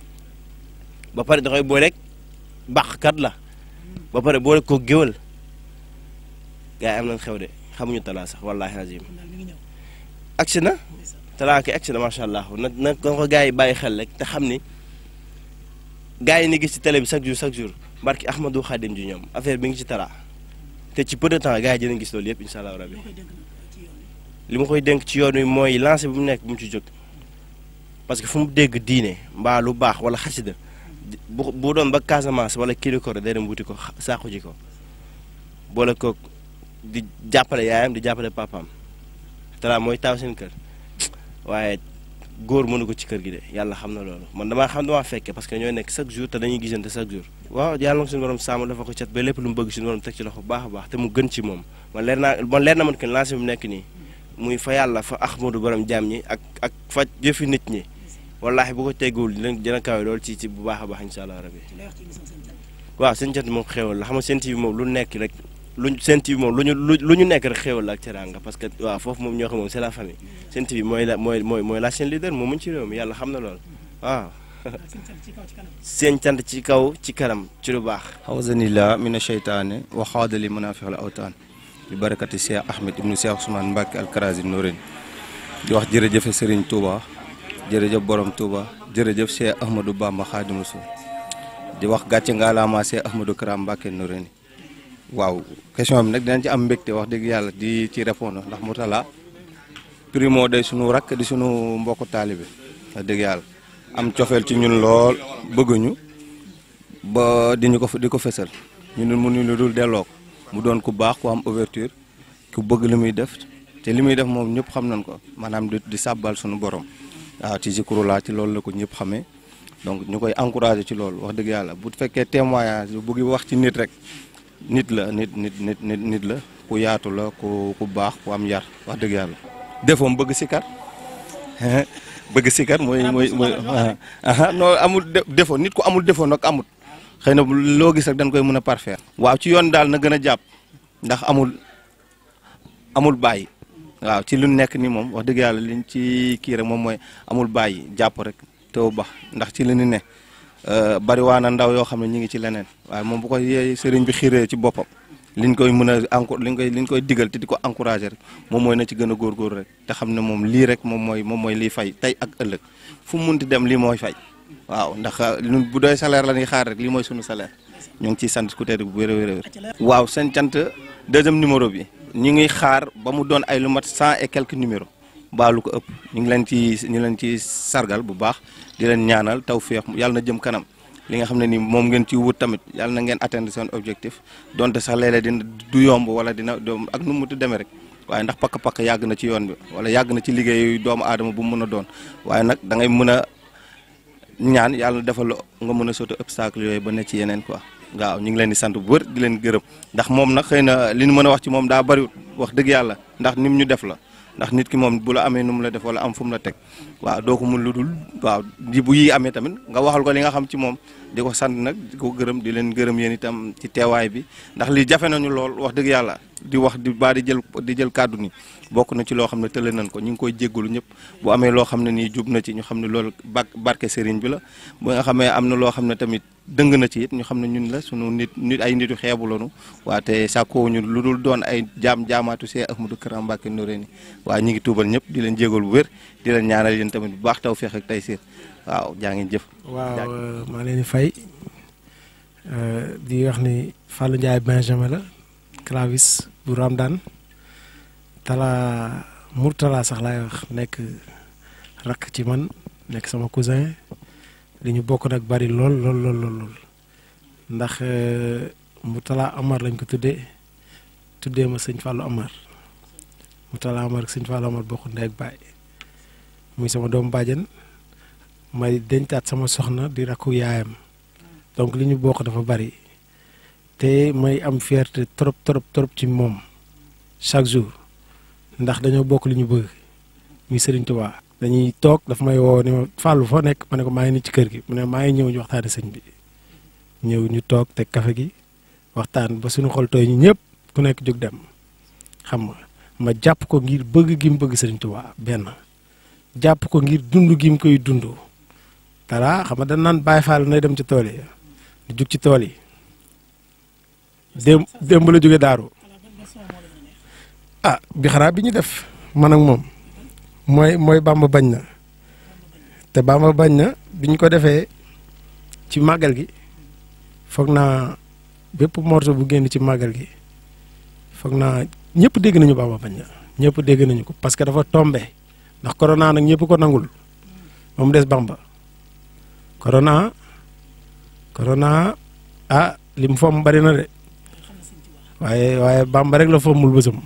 ba pare da koy booleeg bàqkat la ba pare boole ko géwal gars yi am nañ xew de xamuñu Tra sax wallaahi azim agsi na Tra ki agsi na macha allah na ko gars yi bàyyi xel rek te xam ni gars yi ni gis ci télé bi chaque jour barki Ahmadou Khadim ji ñoom affaire bi ngi ci Tra te ci peu de temps gars yi dinañ gis loolu yëpp incha allah rabi li ma koy dénk ci yoon wi mooy lancé bu mu nekk bu mu ci jóg parce que fu mu dégg diine mbaa lu baax wala xasida bu doon ba Casamance wala Kilikoro day dem wuti ko saako ji ko boole ko di jàppale yaayam di jàppale papaam Tra mooy taaw seen kër waaye góor mënu ko ci kër gi de yàlla xam na loolu man damaa fekke parce que ñooy nekk chaque jour te dañuy gisante chaque jour waaw yàlla na suñu borom sàmm dafa ko cat ba lépp lu mu bëgg suñu borom teg ci loxo baax a baax te mu gën ci moom man leer na man que lancé bi mu nekk nii muy fa yàlla fa Ahmadou borom jaam ñi ak fa jëfi nit ñi wallaahi bu ko teggul dina kawe loolu ci bu baax a baax incha allah rabbi waaw seen cant moom xéewal la xam nga seen TV moom lu nekk rek Sen TV moom lu ñu nekk rek xéewal la ak teraanga parce que waaw foofu moom ñoo xam moom c'est la famille Sen TV mooy la chaîne leader moom muñ ci réew mi yàlla xam na loolu waaw seen cant ci kaw ci kanam ci lu baax awzanillah mina sheytaane wa xaadali manaafi'al awtaan bi barakati Cheikh Ahmed ibnu Cheikh Ousmane Mbacke Alkarazi Noreyni di wax jërëjëfe Serigne Touba jërëjëf borom Touba jërëjëf Cheikh Ahmadou Bamba Khadimu Rasul di wax gàcce ngalaama Cheikh Ahmadou Kara Mbacke Noreyni waaw question bi nag dinañ ci am mbégte wax dëgg yàlla di ci répondre ndax Mourtalla primo day sunu rakk di sunu mbokku taalibe wax dëgg yàlla am cofeel ci ñun lool bëgguñu ba di ko fësal ñun mënuñu lu dul delloo ko mu doon ku baax ku am ouverture ku bëgg li muy def te li muy def moom ñëpp xam nañ ko maanaam di sàbbal sunu borom waaw ci zikrullah ci loolu la ko ñëpp xamee donc ñu koy encouragé ci loolu wax dëgg yàlla bu fekkee témoignage bu bëgg wax ci nit rek. nit la ku yaatu la ku baax ku am yar wax dëgg yàlla defoom bëgg sikar mooy non amul défaut nit ku amul défaut nag amul xëy na loo gis rek dañ koy mën a parfaire waaw ci yoon daal na gën a jàpp ndax amul bàyyi waaw ci lu nekk ni moom wax dëgg yàlla liñ ci kii rek moom mooy amul bàyyi jàpp rek teew baax ndax ci li ni ne bari waa na ndaw yoo xam ne ñu ngi ci leneen waaye moom bu ko sëriñ bi xiiree ci boppam liñ koy mën a liñ koy digal te di ko encouragé rek moom mooy na ci gën a góorgóor rek te xam ne moom lii rek moom mooy liy fay tey ak ëllëg fu mu munti dem lii mooy fay waaw ndax ñun bu doy salaire la ñuy xaar rek lii mooy sunu salaire ñu ngi ciy sant ku tedd bu wér waaw seen cant deuxième numéro bi ñu ngi xaar ba mu doon ay lu mat 100 et quelques numéros baalu ko ëpp ñu ngi leen ci sargal bu baax di leen ñaanal tawfeex yàlla na jëm kanam li nga xam ne ni moom ngeen ci wut tamit yàlla na ngeen atteindre seen objectif donte sax léeg-léeg dina du yomb wala dina ak nu mu muti demee rek waaye ndax pakk-pakk yàgg na ci yoon bi wala yàgg na ci liggéeyu doomu aadama bu mu mën a doon waaye nag da ngay mën a ñaan yàlla defal nga mën a sauter obstacle yooyu ba ne ci yeneen quoi waaw ñu ngi leen di sant bu wër di leen gërëm ndax moom nag xëy na li ñu mën a wax ci moom daa bariwut wax dëgg yàlla ndax nim ñu def la ndax nit ki moom bu la amee nu mu la def wala am fu mu la teg waaw doo ko mun lu dul waaw ji bu yi amee tamit nga waxal ko li nga xam ci moom di ko sant nag di ko gërëm di leen gërëm yéen itam ci teewaay bi ndax lii jafe nañu lool wax dëgg yàlla di wax di jël kàddu ni bokk na ci loo xam ne tële nañ ko ñu ngi koy jéggalu ñëpp bu amee loo xam ne nii jub na ci ñu xam ne loolu barke sëriñ bi la bu nga xamee am na loo xam ne tamit dëng na ci it ñu xam ne ñun la sunu nit ay nitu xeebu lañu waa te sàkkoowuñu lu dul doon ay jaamaatu see Ahmadou Kara Mbacké Noreyni waa ñi ngi tuubal ñëpp di leen jégal bu wér di leen ñaanal yéen tamit bu baax tawfeex ak taysiir waaw jaa ngeen jëf. waaw maa leen di fay di wax ni Fallou Ndiaye Benjamin la clavis bu Ramdan Mourtala sax laay wax nekk rakk ci man nekk sama cousin li ñu bokk nag bari lool ndax Mourtala Amar lañ ko tuddee ma sëñ Fallou Amar Mourtala Amar ak sëñ Fallou Amar bokk ndey ak baay muy sama doomu bàjjen may dencaat sama soxna di rakku yaayam donc li ñu bokk dafa bari te may am fierté trop ci moom chaque jour ndax dañoo bokk li ñu bëgg muy Serigne Touba. dañuy toog daf may woo ni ma Fallou foo nekk ma ne ko maa ngi ni ci kër gi mu ne maa ngi ñëw ñu waxtaane sëñ bi ñëw ñu toog teg café gi waxtaan ba suñu xol tooy ñu ñëpp ku nekk jóg dem xam nga ma jàpp ko ngir bëgg gi mu bëgg Serigne Touba benn jàpp ko ngir dund gi mu koy dund dara xam nga dañ naan Baye Fall nay dem ci tool yi di jug ci tool yi démb la jóge daaru bi xaraa bi ñu def man ak moom mooy Bamba bañ na te Bamba bañ na bi ñu ko defee ci màggal gi foog naa bépp morceau bu génn ci màggal gi foog naa ñëpp dégg nañu Bamba bañ na ñëpp dégg nañu ko parce que dafa tombé ndax corona nag ñëpp ko nangul moom des Bamba corona li mu fomm bari na de waaye Bamba rek la fommul bësam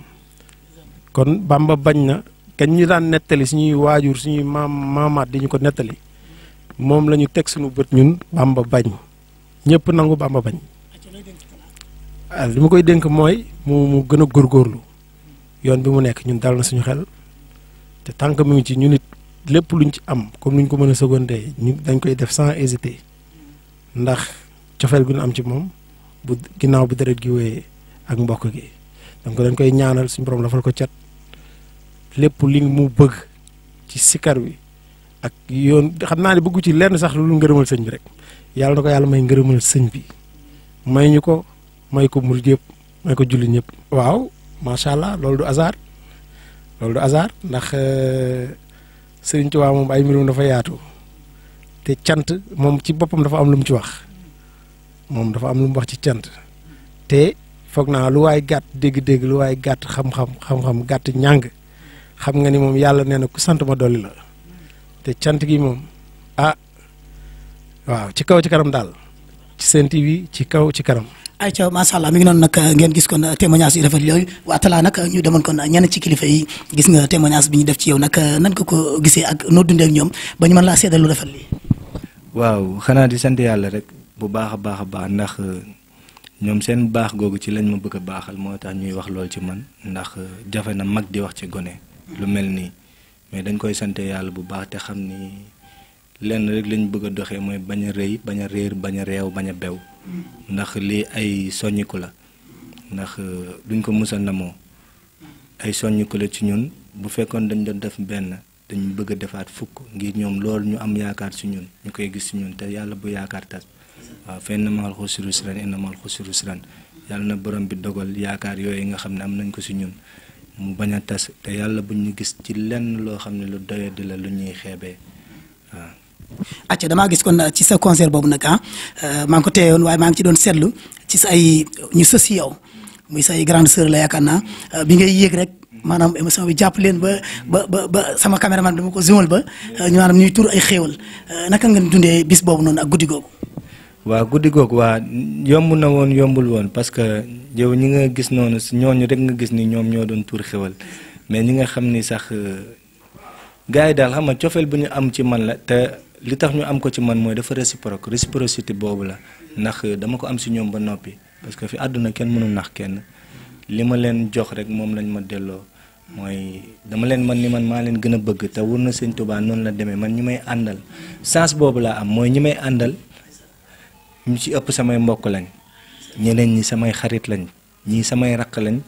kon Bamba bañ na kañ ñi daan nettali suñuy waajur suñuy maamaat di ñu ko nettali moom la ñu teg suñu bët ñun Bamba bañ ñëpp nangu Bamba bañ li ma koy dénk mooy mu gën a góorgóorlu yoon bi mu nekk ñun dal na suñu xel te tant que mu ngi ci ñu nit lépp luñ ci am comme luñ ko mën a secondé ñu dañ koy def sans hésiter ndax cofeel gu ñu am ci moom bu ginnaaw bu deret gi wéyee ak mbokk gi donc dañ koy ñaanal suñu borom dafal ko cat lépp li mu bëgg ci sikar bi ak yoon xam naa ne bëggu ci lenn sax lu ngërëmal sëñ bi rek yàlla na ko yàlla may ngërëmal sëñ bi may ñu ko may ko murid yëpp may ko julli ñëpp. waaw macha allah loolu du hasard ndax Sëriñ Tuubaa moom ay mbirum dafa yaatu te cant moom ci boppam dafa am lu mu ci wax moom dafa am lu mu wax ci cant te foog naa lu waay gàtt dégg-dégg lu waay gàtt xam-xam gàtt ñàng xam nga ni moom yàlla nee na ku sant ma dolli la te cant gi moom waaw ci kaw ci kanam daal ci Sen TV ci kaw ci kanam. ayca macha allah mi ngi noonu nag ngeen gis kon témoignage yu rafet yooyu waa Talla nag ñu demoon kon ñenn ci kilifa yi gis nga témoignage bi ñu def ci yow nag nan nga ko gisee ak noo dundee ak ñoom ba ñu mën laa seedal lu rafet lii. waaw xanaa di sant yàlla rek bu baax a baax ndax ñoom seen baax googu ci lañ ma bëgg a baaxal moo tax ñuy wax lool ci man ndax jafe na mag di wax ci gone lu mel nii mais dañ koy sante yàlla bu baax te xam ni lenn rek lañ bëgg a doxee mooy bañ a rëy bañ a réer bañ a réew bañ a bew ndax lii ay soññiku la ndax duñ ko mës a namoo ay soññiku la ci ñun bu fekkoon dañ doon def benn dañ bëgg a defaat fukk ngir ñoom loolu ñu am yaakaar ci ñun ñu koy gis ci ñun te yàlla bu yaakaar tas waaw fa inna ma'al usri yusran inna ma'al usri yusran yàlla na borom bi dogal yaakaar yooyu nga xam ne am nañ ko ci ñun mu bañ a tas te yàlla buñ ñu gis ci lenn loo xam ne lu doyadi la lu ñuy xeebee waaw. acca damaa gis kon ci sa concert boobu nag maa ngi ko teewoon waaye maa ngi ci doon seetlu ci sa ay ñu sës si yow muy say grande sœur la yaakaar naa bi ngay yéeg rek maanaam émission bi jàpp leen ba sama caméraman dama ko zoomal ba ñu maanaam ñuy tur ay xéewal naka ngeen dundee bis boobu noonu ak guddi googu. waa guddi googu waa yomb na woon yombul woon parce que yow ñi nga gis noonu ñooñu rek nga gis ni ñoom ñoo doon tur xéwal mais ñi nga xam ni sax gars yi daal xam nga cofeel bu ñu am ci man la te li tax ñu am ko ci man mooy dafa réciprocité boobu la ndax dama ko am si ñoom ba noppi parce que fi àdduna kenn mënu nax kenn li ma leen jox rek moom lañ ma delloo mooy dama leen man ni man maa leen gën a bëgg te wër na sëñ Touba noonu la demee man ñi may àndal sens boobu laa am mooy ñi may àndal ñu ci ëpp samay mbokk lañ ñeneen ñi samay xarit lañ ñii samay rakk lañ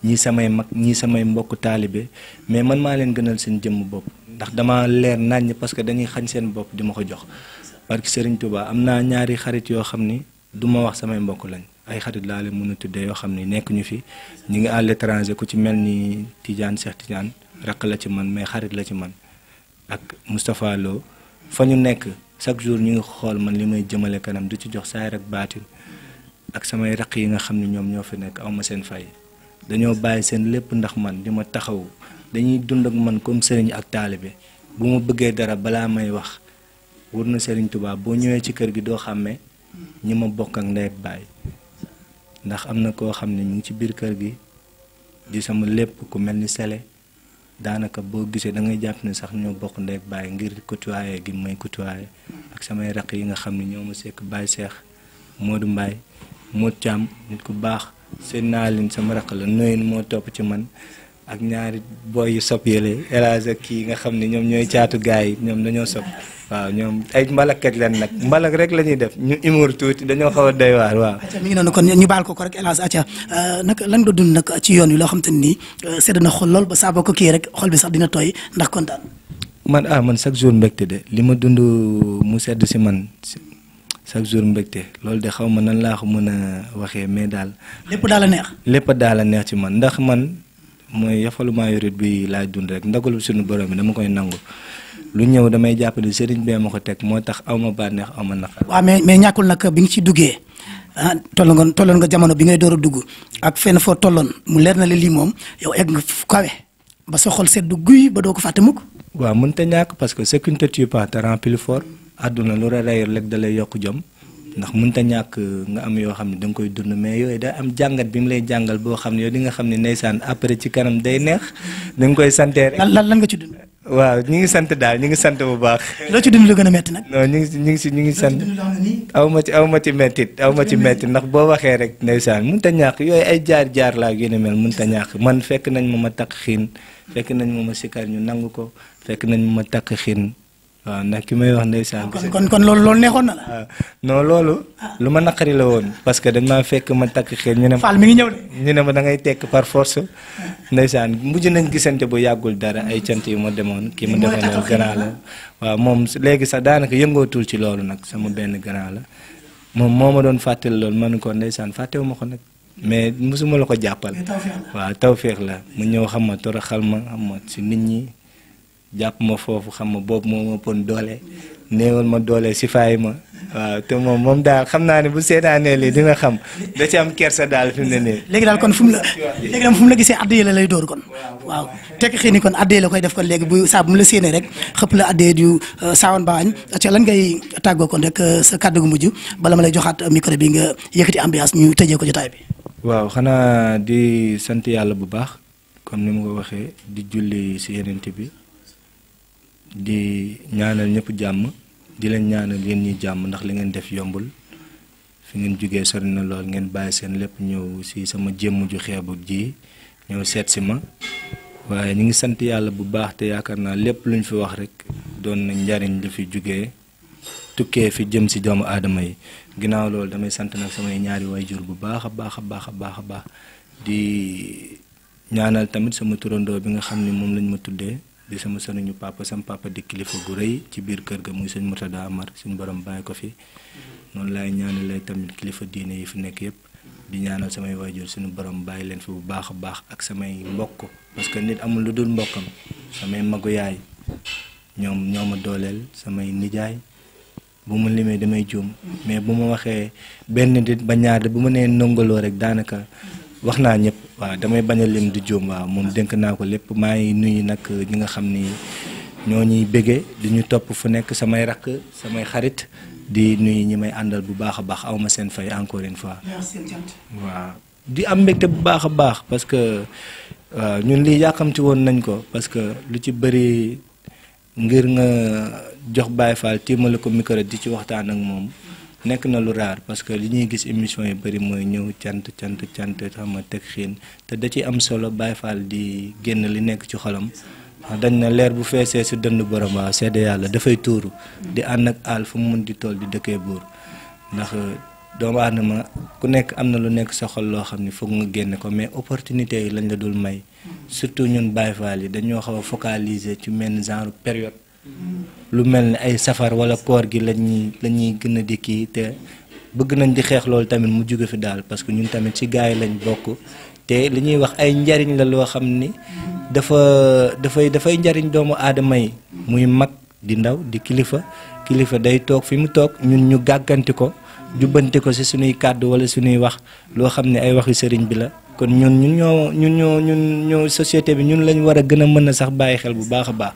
ñii samay mag ñii samay mbokk taalibe mais man maa leen gënal seen jëmm bopp ndax dama leer naññ parce que dañuy xañ seen bopp di ma ko jox parce que Serigne Touba am naa ñaari xarit yoo xam ni du ma wax samay mbokk lañ ay xarit laa leen mën a tuddee yoo xam ni nekk ñu fi ñu ngi à l'étranger ku ci mel ni Tidiane Cheikh Tidiane rakk la ci man mais xarit la ci man ak Moustapha Lo fa ñu nekk chaque jour ñu ngi xool man li may jëmale kanam du ci jox saay rek baatin ak samay raq yi nga xam ne ñoom ñoo fi nekk aw ma seen fay dañoo bàyyi seen lépp ndax man di ma taxaw dañuy dund ak man comme sëriñ ak taalibe bu ma bëggee dara balaa may wax wër na Serigne Touba boo ñëwee ci kër gi doo xàmmee ñi ma bokk ak ndey ak baay ndax am na koo xam ne ñu ngi ci biir kër gi di sama lépp ku mel ni sele daanaka boo gisee da ngay jàpp ne sax ñoo bokk ndey ak baay ngir côtoyer gi may côtoyer ak samay raq yi nga xam ne ñoo ma sekk Baye Cheikh Modou Mbaye Modou Thiam nit ku baax seen naa leen sama raq la noyin moo topp ci man ak ñaari boy yu sob yële élage ak kii nga xam ne ñoom ñooy caatu gaay yi ñoom dañoo sob waaw ñoom ay mbalakkat leen nag mbalak rek la ñuy def ñu humour tuuti dañoo xaw a doy waar waaw. acca mi ngi noonu kon ñu baal ko rek élage acca nag lan nga dund nag ci yoon wi loo xam te ni sedd na xol lool ba saa boo ko kii rek xol bi sax dina tooy ndax kontaan. man chaque jour mbégte de li ma dund mu sedd si man chaque jour mbégte loolu de xaw ma nan laa ko mën a waxee mais daal. lépp daal a neex. lépp daal a neex ci man ndax man mooy yafalumaa yorit bi laay dund rek ndagalu suñu borom bi dama koy nangu lu ñëw damay jàpp ne sëriñ bee ma ko teg moo tax aw ma bànneex aw ma naqar. waaw mais ñàkkul nag bi nga ci duggee tolloon nga jamono bi ngay door a dugg ak fenn foo tolloon mu leer na la lii moom yow egg nga kawe ba sa xol seddu guy ba doo ko fàtte mukk. waaw mënut a ñàkk parce que ce qui ne te tue pas te rend plus fort àdduna lu la rey rek da lay yokk jom ndax mënut a ñàkk nga am yoo xam ne da nga koy dund mais yooyu day am jàngat bi mu lay jàngal boo xam ne yow di nga xam ne ndeysaan après ci kanam day neex da nga koy santee rek. lan nga ci dund. waaw ñu ngi sant daal ñu ngi sant bu baax. loo ci dund lu gën a metti nag. non ñu ngi sant aw ma ci mettit ndax boo waxee rek ndeysaan mënut a ñàkk yooyu ay jaar laa yu ne mel mënut a ñàkk man fekk nañ ma takk xiin fekk nañ ma sikar ñu nangu ko fekk nañ ma takk xiin waaw ndax ki may wax ndeysaan. kon loolu neexoon na la. waaw non loolu. lu ma naqari la woon parce que dañ maa fekk ma takk xiin ñu ne. Fall mi ngi ñëw de. ñu ne ma da ngay tekk par force ndeysaan mujj nañ gisante bu yàggul dara ay cant yu ma demoon. kii ma defoon grand la waaw moom léegi sax daanaka yëngootul ci loolu nag sama benn grand la moom moo ma doon fàttali loolu ma ne ko ndeysaan fàttewu ma ko nag mais mosuma la ko jàppal. waaw tawféex la mu ñëw xam ma toroxal ma xam ma si nit ñi. jàpp ma foofu xam ma boobu moo ma pon doole néewal ma doole si faay ma waaw te moom daal xam naa ne bu seetaanee lii dina xam da ci am kersa daal fi mu ne nii. léegi daal kon fu mu la gisee addee la lay dóor kon waaw tekk xëy ni kon addee la koy def kon léegi bu saa bu mu la séenee rek xëpp la addee du saawan baañ ca lan ngay tàggoo kon rek sa kàddu gu mujj bala ma lay joxaat micro bi nga yëkkati ambiance ñu tëjee ko jotaay bi. waaw xanaa di sant yàlla bu baax comme ni ma ko waxee di julli si yeneen bi. di ñaanal ñëpp jàmm di leen ñaanal yéen ñi jàmm ndax li ngeen def yombul fi ngeen jógee sori na lool ngeen bàyyi seen lépp ñëw si sama jëmm ju xeebu ji ñëw seet si ma waaye ñu ngi sant yàlla bu baax te yaakaar naa lépp lu ñu fi wax rek doon na njariñ li fi jógee tukkee fi jëm si doomu aadama yi ginnaaw loolu damay sant nag samay ñaari wayjur bu baax a baax di ñaanal tamit sama turandoo bi nga xam ne moom lañ ma tuddee di sama sëriñu papa sama papa di kilifa gu rëy ci biir kër ga muy sëñ Murtada Amar suñu borom bàyyi ko fi noonu laay ñaanalee tamit kilifa diine yi fi nekk yëpp di ñaanal samay waajur suñu borom bàyyi leen fi bu baax a baax ak samay mbokk parce que nit amul lu dul mbokkam samay magu yaay ñoom ñoo ma dooleel samay nijaay bu ma limee damay juum mais bu ma waxee benn nit ba ñaar bu ma nee nongoloo rek daanaka wax naa ñëpp waaw damay bañ a lim di juum waaw moom dénk naa ko lépp maa ngi nuyu nag ñi nga xam ni ñoo ñuy béggee di ñu topp fu nekk samay rakk samay xarit di nuyu ñi may àndal bu baax a baax aw ma seen fay encore une fois. waaw di am mbégte bu baax a baax parce que ñun lii yàkkamti woon nañ ko parce que lu ci bëri ngir nga jox Baye Fall tiimale ko micro di ci waxtaan ak moom nekk na lu raar parce que li ñuy gis émission yi bëri mooy ñëw cant xam nga teg xiin te da ci am solo Baye Fall di génn li nekk ci xolam dañ na leer bu feesee si dënd borom waaw seede yàlla dafay tuuru di ànd ak àll fu mu mun di toll di dëkkee buur ndax doomu aadama ku nekk am na lu nekk sa xol loo xam ni foog nga génne ko mais opportunité yi lañ la dul may surtout ñun Baye Fall yi dañoo xaw a focaliser ci menn genre période lu mel ni ay safar wala koor gi lañuy gën a di kii te bëgg nañ di xeex loolu tamit mu jóge fi daal parce que ñun tamit ci gars yi lañ bokk te li ñuy wax ay njariñ la loo xam ni dafay njariñ doomu aadama yi muy mag di ndaw di kilifa day toog fi mu toog ñun ñu gàgganti ko jubbanti ko ci suñuy kàddu wala suñuy wax loo xam ne ay waxi sëriñ bi la kon ñun ñoo société bi ñun lañ war a gën a mën a sax bàyyi xel bu baax a baax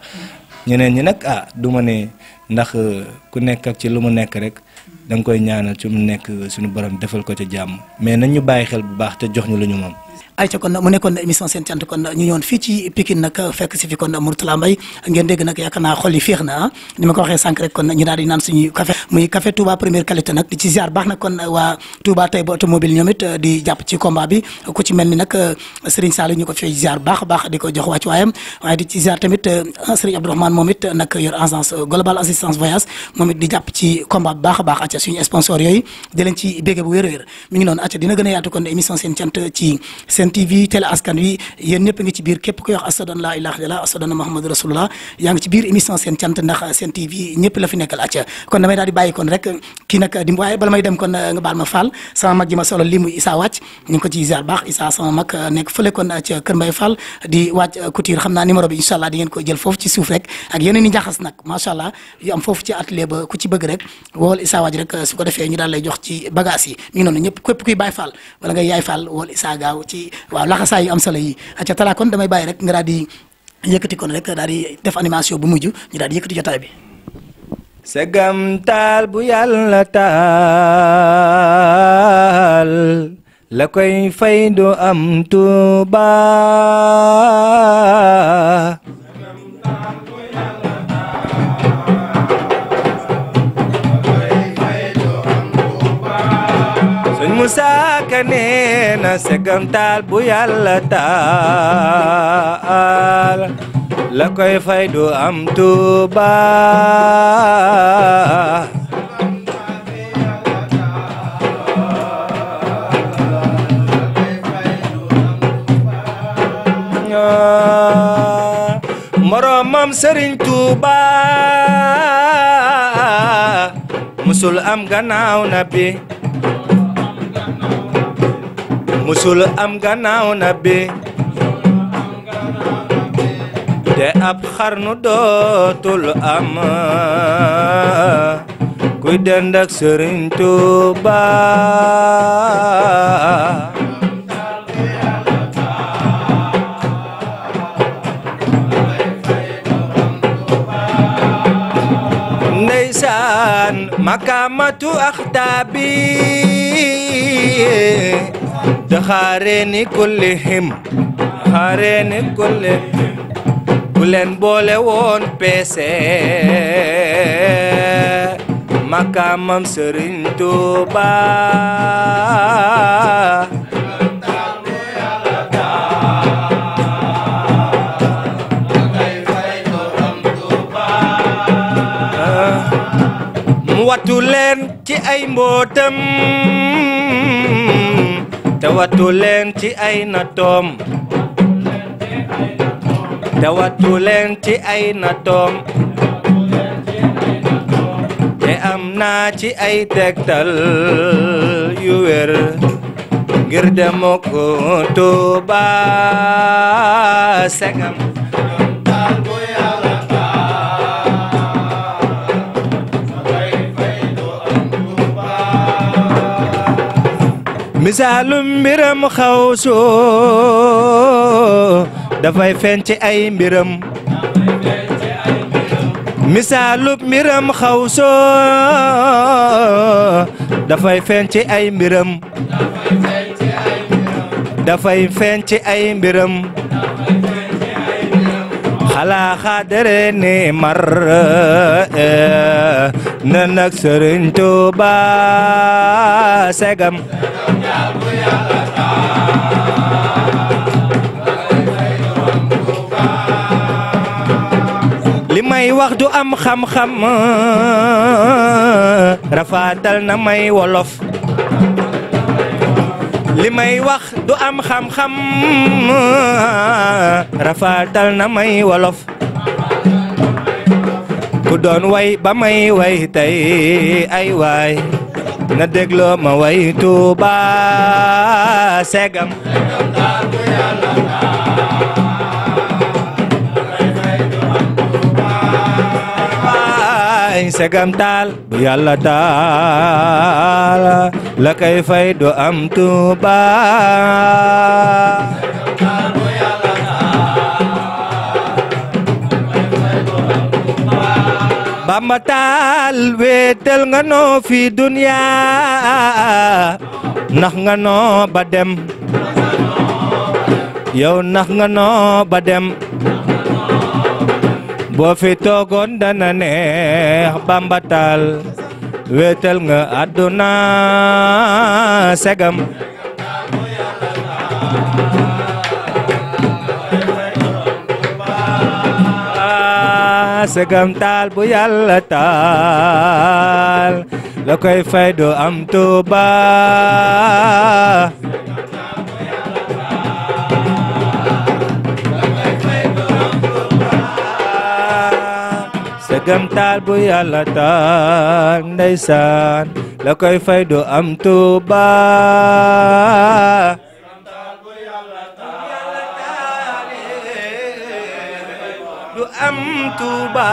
ñeneen ñi nag du ma ne ndax ku nekk ak ci lu mu nekk rek da nga koy ñaanal ci mu nekk suñu borom defal ko ca jàmm mais nañ ñu bàyyi xel bu baax te jox ñu lu ñu moom. ayca kon mu nekkoon émission seen cant kon ñu ñëwoon fii ci Pikine nag fekk si fi kon Mourtalla Mbaye ngeen dégg nag yaakaar naa xol yi féex na ni ma ko waxee sànq rek kon ñu daal di naan suñuy café muy café Touba première qualité nag di ci ziar baax nag kon waa Touba Taïba automobile ñoom it di jàpp ci combat bi ku ci mel ni nag Serigne Saliou ñu ko fi ziar baax a baax di ko jox wàccu waayam waaye di ci ziar tamit Serigne Abdourahmane moom it nag yor agence global assistance voyage moom it di jàpp ci combat bi baax a baax acca suñu sponsor yooyu di leen ci bégge bu wér-wér mi ngi noonu acca dina gën a yaatu kon émission seen cant ci Sen TV télé askan wi yéen ñëpp ngi ci biir képp koy wax asadan laa ilaaha illallaah asadan Muhammadu rasulullah yaa ngi ci biir émission seen cant ndax Sen TV ñëpp la fi nekkal acca kon damay daal di bàyyi kon rek kii nag di waaye bala may dem kon nga baal ma Fall sama mag ji ma solo lii muy Issa Wàcc ñu ngi ko ci ziar baax Issa sama mag nekk fële kon ca Kër Mbaye Fall di Wàcc Couture xam naa numéro bi incha allah di ngeen ko jël foofu ci suuf rek ak yeneen i njaxas nag macha allah yu am foofu ci atelier ba ku ci bëgg rek wool Issa Wàcc rek su ko defee ñu daal lay jox ci bagage yi mi ngi noonu ñëpp képp kuy Baye Fall wala ngay yaay Fall wool Issa gaaw ci waaw laxasaay yu am solo yi acca talaa kon damay bàyyi rek nga daal di yëkkati kon rek daal di def animation bu mujj ñu daal di yëkkati jotaay bi segam taal bu yàlla taal la koy fay du am Tuuba Sëñ Musaa Ka nee na segam taal bu yàlla taal la koy fay du am Tuuba moromam Sëriñ Tuuba musul am gannaaw nabi musul am gannaaw nabi te ab xarnu dootul am kuy dend ak Sëriñ Tuuba ndeysaan makamatu axtaabi daxareeni kullihim xareeni kullihim ku leen boole woon peese makamam Sëriñ Tuuba mu wattu leen ci ay mbootam te wattu leen ci ay natoom te wattu leen ci ay natoom te am naa ci ay tegtal yu wér ngir demok Tuuba segam misaalum mbiram xawsu dafay feeñ ci ay mbiram misaalum mbiram xawsu dafay feeñ ci ay mbiram dafay feeñ ci ay mbiram xalaa xaadare ni mar na nag Sëriñ Tuuba segam li may wax du am xam-xam rafaatal na may wolof li may wax du am xam-xam rafaatal na may wolof ku doon way ba may way tey ay waay na dégloo ma way Tuuba segam segam taal bu Yàlla taal la kay fay du am Tuuba Bamba taal wéetal nga noo fi dunya nax nga noo ba dem yow nax nga noo ba dem boo fi toogoon dana neex Bamba taal wéetal nga àdduna segam segam taal bu Yàlla taal la koy fay du am Tuuba segam taal bu Yàlla taal ndeysaan la koy fay du am Tuuba du am Tuuba